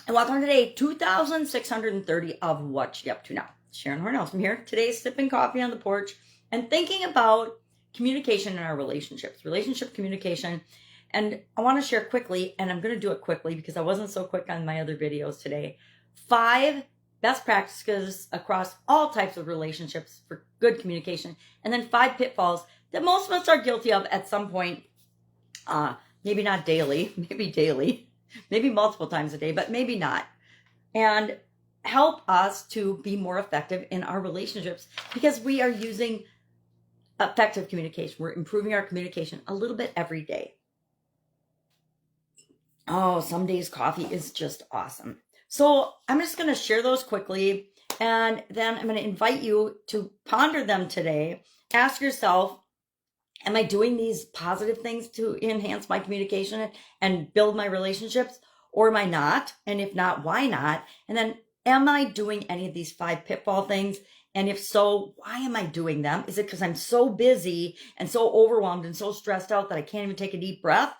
And welcome to day 2630 of What You Up To Now. Sharon Horne-Ellstrom here. Today, sipping coffee on the porch and thinking about communication in our relationships, relationship communication. And I want to share quickly, and I'm going to do it quickly because I wasn't so quick on my other videos today, 5 best practices across all types of relationships for good communication, and then 5 pitfalls that most of us are guilty of at some point, maybe not daily, maybe daily. Maybe multiple times a day, but maybe not. And help us to be more effective in our relationships because we are using effective communication. We're improving our communication a little bit every day. Oh, some days coffee is just awesome. So I'm just going to share those quickly, and then I'm going to invite you to ponder them today. Ask yourself, am I doing these positive things to enhance my communication and build my relationships, or am I not? And if not, why not? And then, am I doing any of these 5 pitfall things? And if so, why am I doing them? Is it because I'm so busy and so overwhelmed and so stressed out that I can't even take a deep breath?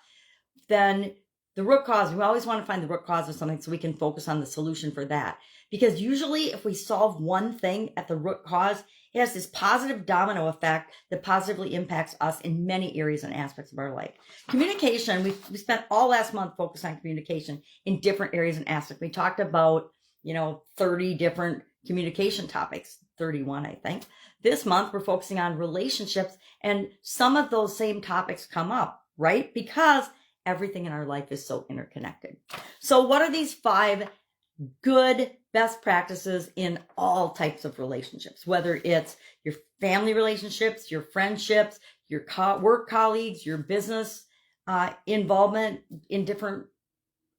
Then the root cause, we always want to find the root cause of something so we can focus on the solution for that. Because usually if we solve one thing at the root cause, it has this positive domino effect that positively impacts us in many areas and aspects of our life. Communication, we spent all last month focused on communication in different areas and aspects. We talked about, 30 different communication topics, 31, I think. This month, we're focusing on relationships, and some of those same topics come up, right? Because everything in our life is so interconnected. So what are these 5 good best practices in all types of relationships, whether it's your family relationships, your friendships, your work colleagues, your business involvement in different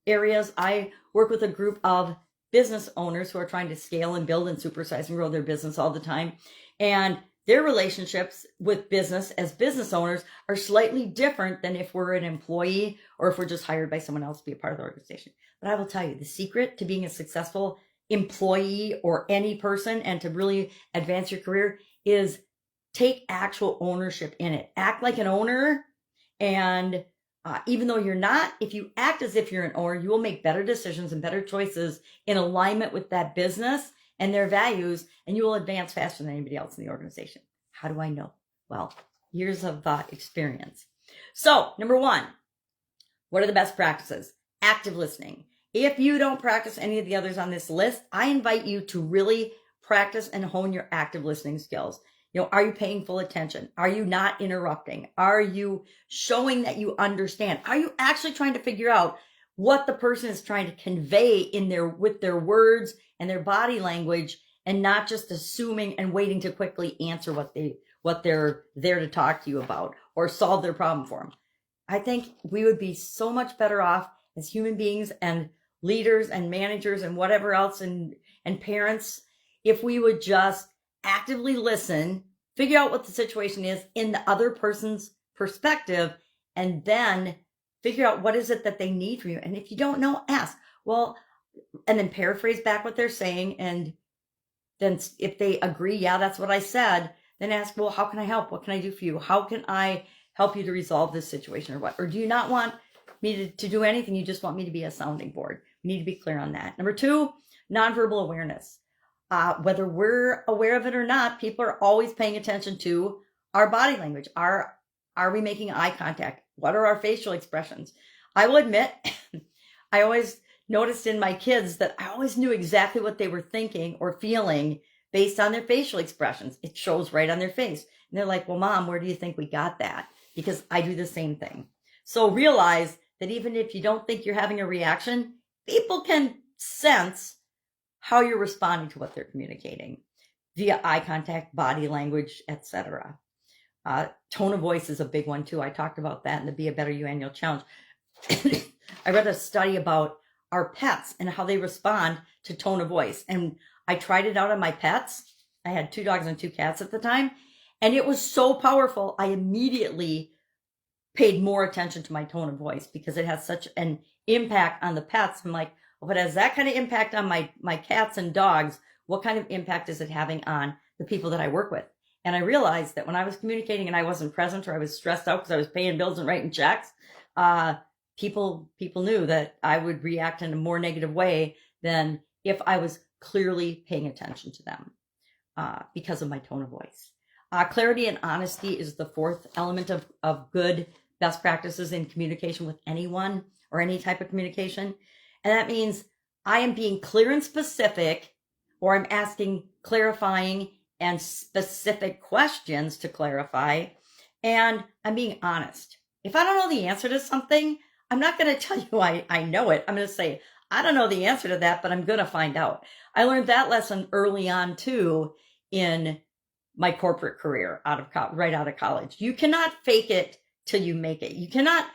areas? I work with a group of business owners who are trying to scale and build and supersize and grow their business all the time. And their relationships with business as business owners are slightly different than if we're an employee or if we're just hired by someone else to be a part of the organization. But I will tell you, the secret to being a successful employee or any person and to really advance your career is take actual ownership in it. Act like an owner. And even though you're not, if you act as if you're an owner, you will make better decisions and better choices in alignment with that business and their values, and you will advance faster than anybody else in the organization. How do I know? Well, years of experience. So, number 1, what are the best practices? Active listening. If you don't practice any of the others on this list, I invite you to really practice and hone your active listening skills. Are you paying full attention? Are you not interrupting? Are you showing that you understand? Are you actually trying to figure out what the person is trying to convey with their words and their body language, and not just assuming and waiting to quickly answer what they're there to talk to you about or solve their problem for them? I think we would be so much better off as human beings and leaders and managers and whatever else and parents if we would just actively listen, figure out what the situation is in the other person's perspective, and then figure out what is it that they need from you. And if you don't know, ask. Well, and then paraphrase back what they're saying. And then if they agree, yeah, that's what I said, then ask, well, how can I help? What can I do for you? How can I help you to resolve this situation or what? Or do you not want me to do anything? You just want me to be a sounding board. We need to be clear on that. Number 2, nonverbal awareness. Whether we're aware of it or not, people are always paying attention to our body language. Are we making eye contact? What are our facial expressions? I will admit, I always noticed in my kids that I always knew exactly what they were thinking or feeling based on their facial expressions. It shows right on their face. And they're like, well, Mom, where do you think we got that? Because I do the same thing. So realize that even if you don't think you're having a reaction, people can sense how you're responding to what they're communicating via eye contact, body language, etc. Tone of voice is a big one too. I talked about that in the Be a Better You annual challenge. I read a study about our pets and how they respond to tone of voice. And I tried it out on my pets. I had 2 dogs and 2 cats at the time. And it was so powerful. I immediately paid more attention to my tone of voice because it has such an impact on the pets. I'm like, well, if it has that kind of impact on my cats and dogs, what kind of impact is it having on the people that I work with? And I realized that when I was communicating and I wasn't present or I was stressed out because I was paying bills and writing checks, people knew that I would react in a more negative way than if I was clearly paying attention to them because of my tone of voice. Clarity and honesty is the fourth element of good best practices in communication with anyone or any type of communication. And that means I am being clear and specific, or I'm asking clarifying and specific questions to clarify, and I'm being honest. If I don't know the answer to something, I'm not going to tell you I know it. I'm going to say, I don't know the answer to that, but I'm going to find out. I learned that lesson early on too in my corporate career right out of college. You cannot fake it till you make it. You cannot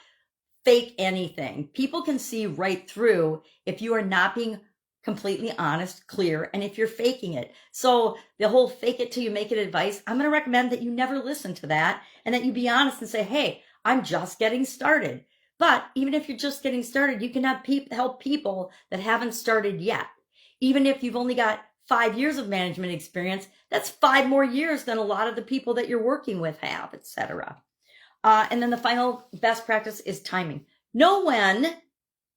fake anything. People can see right through if you are not being completely honest, clear, and if you're faking it. So the whole fake it till you make it advice, I'm going to recommend that you never listen to that and that you be honest and say, hey, I'm just getting started. But even if you're just getting started, you can help people that haven't started yet. Even if you've only got 5 years of management experience, that's 5 more years than a lot of the people that you're working with have, etc. And then the final best practice is timing. Know when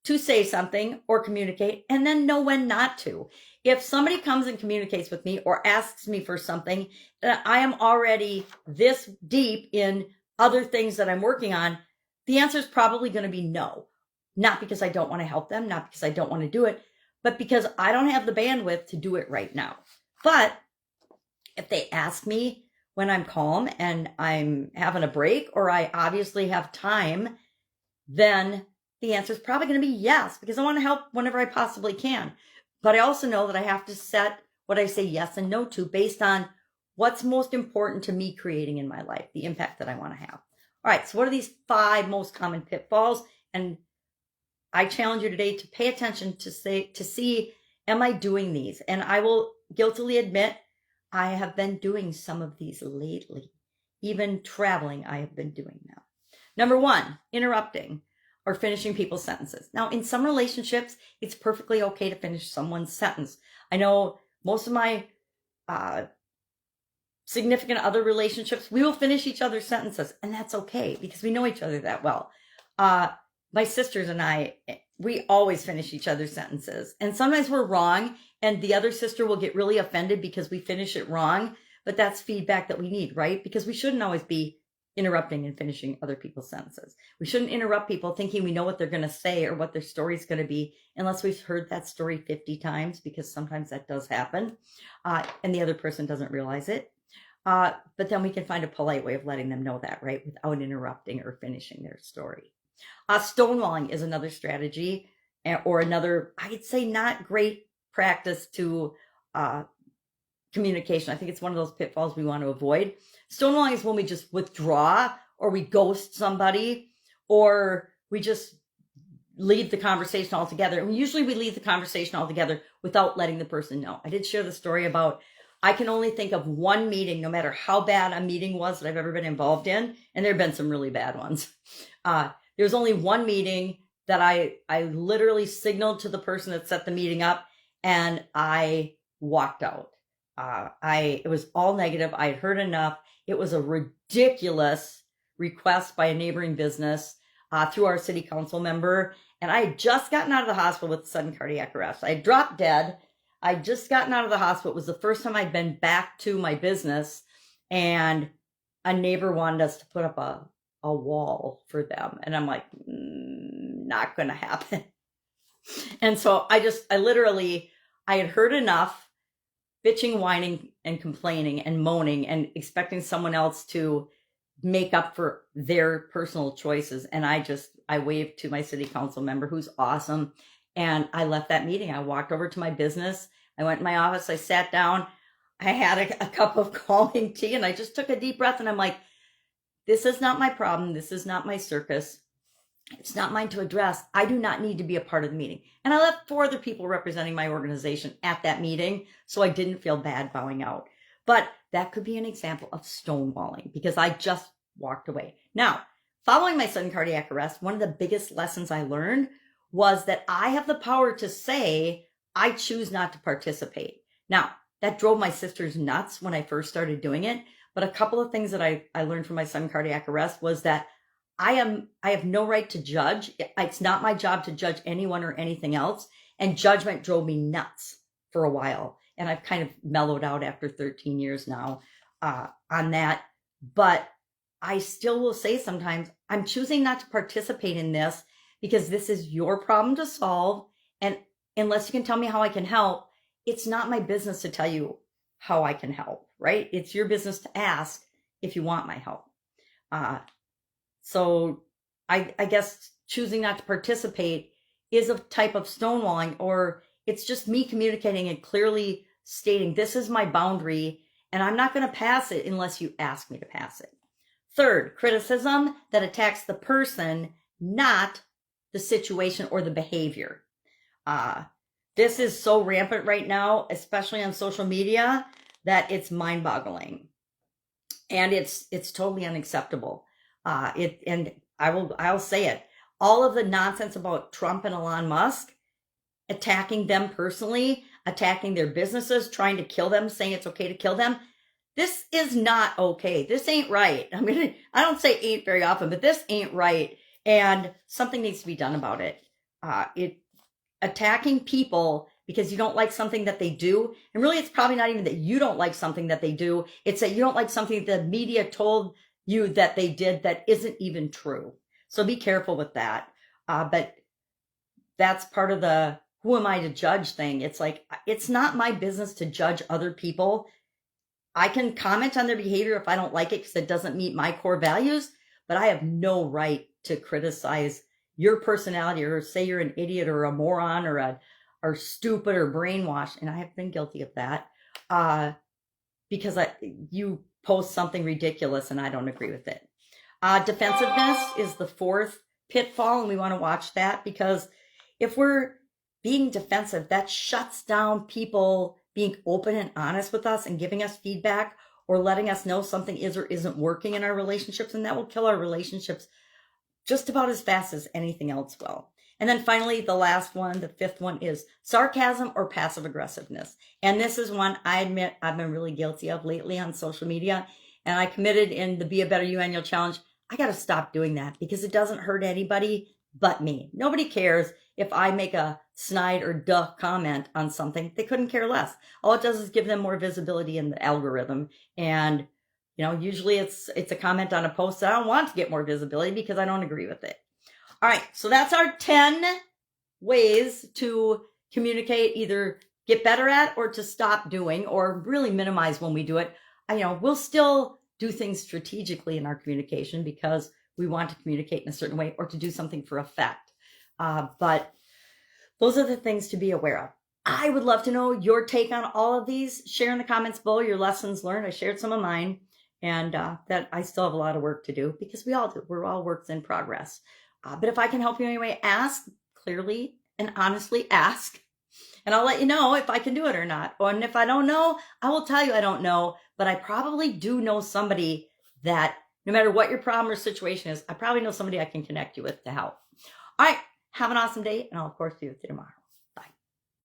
to say something or communicate, and then know when not to. If somebody comes and communicates with me or asks me for something that I am already this deep in other things that I'm working on, the answer is probably going to be no. Not because I don't want to help them, not because I don't want to do it, but because I don't have the bandwidth to do it right now. But if they ask me when I'm calm and I'm having a break, or I obviously have time, then the answer is probably going to be yes, because I want to help whenever I possibly can. But I also know that I have to set what I say yes and no to based on what's most important to me creating in my life, the impact that I want to have. All right, so what are these 5 most common pitfalls? And I challenge you today to pay attention to see, am I doing these? And I will guiltily admit, I have been doing some of these lately. Even traveling, I have been doing now. Number 1, interrupting or finishing people's sentences. Now, in some relationships, it's perfectly okay to finish someone's sentence. I know most of my significant other relationships, we will finish each other's sentences, and that's okay because we know each other that well. My sisters and I, we always finish each other's sentences, and sometimes we're wrong, and the other sister will get really offended because we finish it wrong, but that's feedback that we need, right? Because we shouldn't always be interrupting and finishing other people's sentences. We shouldn't interrupt people thinking we know what they're going to say or what their story's going to be unless we've heard that story 50 times, because sometimes that does happen, and the other person doesn't realize it. But then we can find a polite way of letting them know that, right? Without interrupting or finishing their story. Stonewalling is another strategy, or another, I'd say, not great practice to communication. I think it's one of those pitfalls we want to avoid. Stonewalling is when we just withdraw, or we ghost somebody, or we just leave the conversation altogether. And usually we leave the conversation altogether without letting the person know. I did share the story about, I can only think of one meeting, no matter how bad a meeting was that I've ever been involved in, and there have been some really bad ones. There's only one meeting that I literally signaled to the person that set the meeting up, and I walked out. It was all negative. I had heard enough. It was a ridiculous request by a neighboring business through our city council member, and I had just gotten out of the hospital with sudden cardiac arrest. I dropped dead. I'd just gotten out of the hospital. It was the first time I'd been back to my business, and a neighbor wanted us to put up a wall for them. And I'm like, not going to happen. And so I had heard enough bitching, whining, and complaining and moaning and expecting someone else to make up for their personal choices. And I waved to my city council member, who's awesome. And I left that meeting. I walked over to my business. I went in my office. I sat down. I had a cup of calming tea, and I just took a deep breath. And I'm like, this is not my problem. This is not my circus. It's not mine to address. I do not need to be a part of the meeting. And I left 4 other people representing my organization at that meeting, so I didn't feel bad bowing out. But that could be an example of stonewalling, because I just walked away. Now, following my sudden cardiac arrest, one of the biggest lessons I learned was that I have the power to say, I choose not to participate. Now, that drove my sisters nuts when I first started doing it. But a couple of things that I learned from my sudden cardiac arrest was that I have no right to judge. It's not my job to judge anyone or anything else. And judgment drove me nuts for a while. And I've kind of mellowed out after 13 years now on that. But I still will say sometimes I'm choosing not to participate in this because this is your problem to solve. And unless you can tell me how I can help, it's not my business to tell you how I can help, right? It's your business to ask if you want my help. So I guess choosing not to participate is a type of stonewalling, or it's just me communicating and clearly stating this is my boundary and I'm not going to pass it unless you ask me to pass it. Third, criticism that attacks the person, not the situation or the behavior. This is so rampant right now, especially on social media, that it's mind-boggling, and it's totally unacceptable. And I'll say it. All of the nonsense about Trump and Elon Musk, attacking them personally, attacking their businesses, trying to kill them, saying it's okay to kill them. This is not okay. This ain't right. I mean, I don't say ain't very often, but this ain't right. And something needs to be done about it. Attacking people because you don't like something that they do. And really, it's probably not even that you don't like something that they do. It's that you don't like something that the media told you that they did that isn't even true. So be careful with that. But that's part of the who am I to judge thing. It's like, it's not my business to judge other people. I can comment on their behavior if I don't like it because it doesn't meet my core values, but I have no right to criticize your personality or say you're an idiot or a moron or stupid or brainwashed. And I have been guilty of that because you post something ridiculous and I don't agree with it. Defensiveness is the fourth pitfall, and we want to watch that because if we're being defensive, that shuts down people being open and honest with us and giving us feedback or letting us know something is or isn't working in our relationships, and that will kill our relationships just about as fast as anything else will. And then finally, the last one, the fifth one, is sarcasm or passive aggressiveness. And this is one I admit I've been really guilty of lately on social media. And I committed in the Be a Better You annual challenge, I got to stop doing that because it doesn't hurt anybody but me. Nobody cares if I make a snide or duh comment on something. They couldn't care less. All it does is give them more visibility in the algorithm. And, usually it's a comment on a post that I don't want to get more visibility because I don't agree with it. All right, so that's our 10 ways to communicate, either get better at or to stop doing or really minimize when we do it. We'll still do things strategically in our communication because we want to communicate in a certain way or to do something for effect. But those are the things to be aware of. I would love to know your take on all of these. Share in the comments below your lessons learned. I shared some of mine, and that I still have a lot of work to do because we all do. We're all works in progress. But if I can help you anyway, ask clearly and honestly, ask. And I'll let you know if I can do it or not. And if I don't know, I will tell you I don't know. But I probably do know somebody that no matter what your problem or situation is, I probably know somebody I can connect you with to help. All right. Have an awesome day. And I'll, of course, be with you tomorrow.